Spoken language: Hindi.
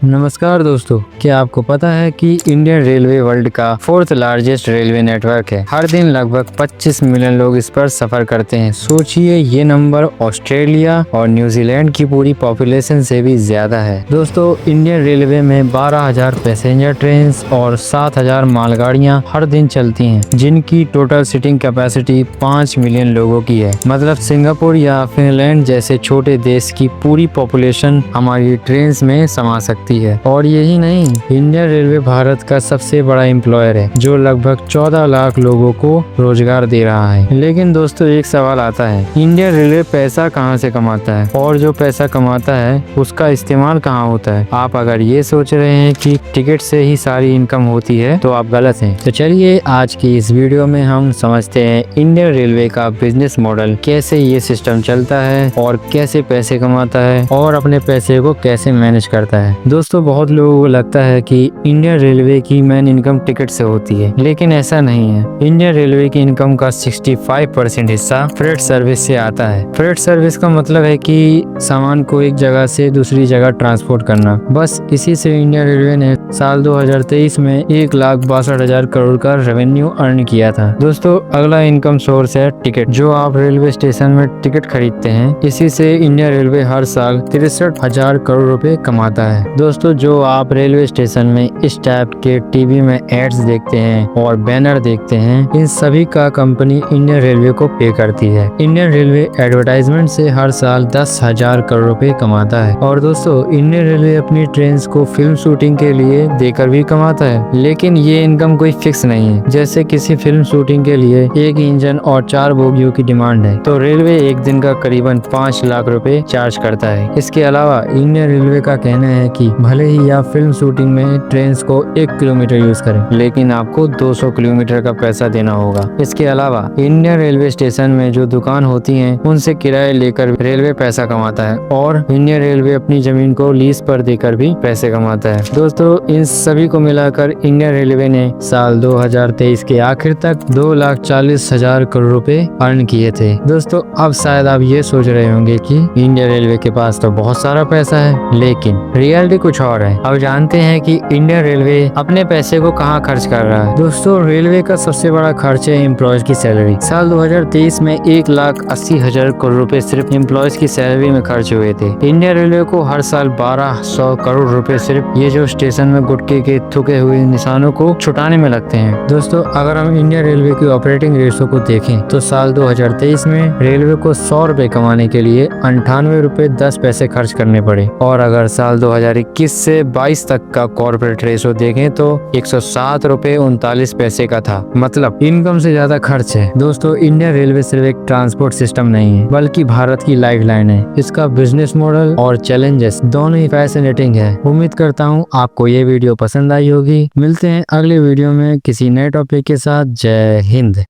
नमस्कार दोस्तों, क्या आपको पता है कि इंडियन रेलवे वर्ल्ड का फोर्थ लार्जेस्ट रेलवे नेटवर्क है। हर दिन लगभग 25 मिलियन लोग इस पर सफर करते हैं। सोचिए, ये नंबर ऑस्ट्रेलिया और न्यूजीलैंड की पूरी पॉपुलेशन से भी ज्यादा है। दोस्तों, इंडियन रेलवे में 12,000 पैसेंजर ट्रेन और 7,000 मालगाड़ियां हर दिन चलती हैं, जिनकी टोटल सीटिंग कैपेसिटी 5 मिलियन लोगों की है। मतलब सिंगापुर या फिनलैंड जैसे छोटे देश की पूरी पॉपुलेशन हमारी ट्रेन में समा सकती है। और यही नहीं, इंडियन रेलवे भारत का सबसे बड़ा एम्प्लॉयर है, जो लगभग 14 लाख लोगों को रोजगार दे रहा है। लेकिन दोस्तों, एक सवाल आता है, इंडियन रेलवे पैसा कहां से कमाता है, और जो पैसा कमाता है उसका इस्तेमाल कहां होता है? आप अगर ये सोच रहे हैं कि टिकट से ही सारी इनकम होती है, तो आप गलत हैं। तो चलिए, आज की इस वीडियो में हम समझते हैं इंडियन रेलवे का बिजनेस मॉडल, कैसे ये सिस्टम चलता है और कैसे पैसे कमाता है और अपने पैसे को कैसे मैनेज करता है। दोस्तों, बहुत लोगों को लगता है कि इंडियन रेलवे की मेन इनकम टिकट से होती है, लेकिन ऐसा नहीं है। इंडियन रेलवे की इनकम का 65% हिस्सा फ्रेट सर्विस से आता है। फ्रेट सर्विस का मतलब है कि सामान को एक जगह से दूसरी जगह ट्रांसपोर्ट करना। बस इसी से इंडियन रेलवे ने साल 2023 में 1,62,000 करोड़ का रेवेन्यू अर्न किया था। दोस्तों, अगला इनकम सोर्स है टिकट। जो आप रेलवे स्टेशन में टिकट खरीदते हैं, इसी से इंडियन रेलवे हर साल 63,000 करोड़ रुपए कमाता है। दोस्तों, जो आप रेलवे स्टेशन में इस टाइप के टीवी में एड्स देखते हैं और बैनर देखते हैं, इन सभी का कंपनी इंडियन रेलवे को पे करती है। इंडियन रेलवे एडवर्टाइजमेंट से हर साल 10,000 करोड़ रुपए कमाता है। और दोस्तों, इंडियन रेलवे अपनी ट्रेन को फिल्म शूटिंग के लिए देकर भी कमाता है, लेकिन ये इनकम कोई फिक्स नहीं है। जैसे किसी फिल्म शूटिंग के लिए एक इंजन और 4 बोगियों की डिमांड है, तो रेलवे एक दिन का करीबन 5 लाख रुपए चार्ज करता है। इसके अलावा इंडियन रेलवे का कहना है कि भले ही आप फिल्म शूटिंग में ट्रेन को 1 किलोमीटर यूज करें, लेकिन आपको 200 किलोमीटर का पैसा देना होगा। इसके अलावा इंडियन रेलवे स्टेशन में जो दुकान होती हैं, उनसे किराए लेकर रेलवे पैसा कमाता है, और इंडियन रेलवे अपनी जमीन को लीज पर देकर भी पैसे कमाता है। दोस्तों, इन सभी को मिलाकर इंडियन रेलवे ने साल 2023 के आखिर तक 2,40,000 करोड़ रुपए अर्न किए थे। दोस्तों, अब शायद आप ये सोच रहे होंगे कि इंडियन रेलवे के पास तो बहुत सारा पैसा है, लेकिन रियलिटी कुछ और है। अब जानते हैं कि इंडियन रेलवे अपने पैसे को कहां खर्च कर रहा है। दोस्तों, रेलवे का सबसे बड़ा खर्च है एम्प्लॉयज की सैलरी। साल 2023 में 1,80,000 करोड़ रुपए सिर्फ एम्प्लॉयज की सैलरी में खर्च हुए थे। इंडियन रेलवे को हर साल 1,200 करोड़ रुपए सिर्फ ये जो स्टेशन में गुटके के थुके हुए निशानों को छुटाने में लगते हैं। दोस्तों, अगर हम इंडियन रेलवे की ऑपरेटिंग रेशो को देखें, तो साल 2023 में रेलवे को 100 रुपए कमाने के लिए 98 रुपए 10 पैसे खर्च करने पड़े। और अगर साल 2021 से 22 तक का कॉर्पोरेट रेशो देखें, तो 107 रुपए 39 पैसे का था। मतलब इनकम से ज्यादा खर्च है। दोस्तों, इंडियन रेलवे सिर्फ एक ट्रांसपोर्ट सिस्टम नहीं है, बल्कि भारत की लाइफलाइन है। इसका बिजनेस मॉडल और चैलेंजेस दोनों ही फैसिनेटिंग है। उम्मीद करता हूँ आपको ये वीडियो पसंद आई होगी। मिलते हैं अगले वीडियो में किसी नए टॉपिक के साथ। जय हिंद।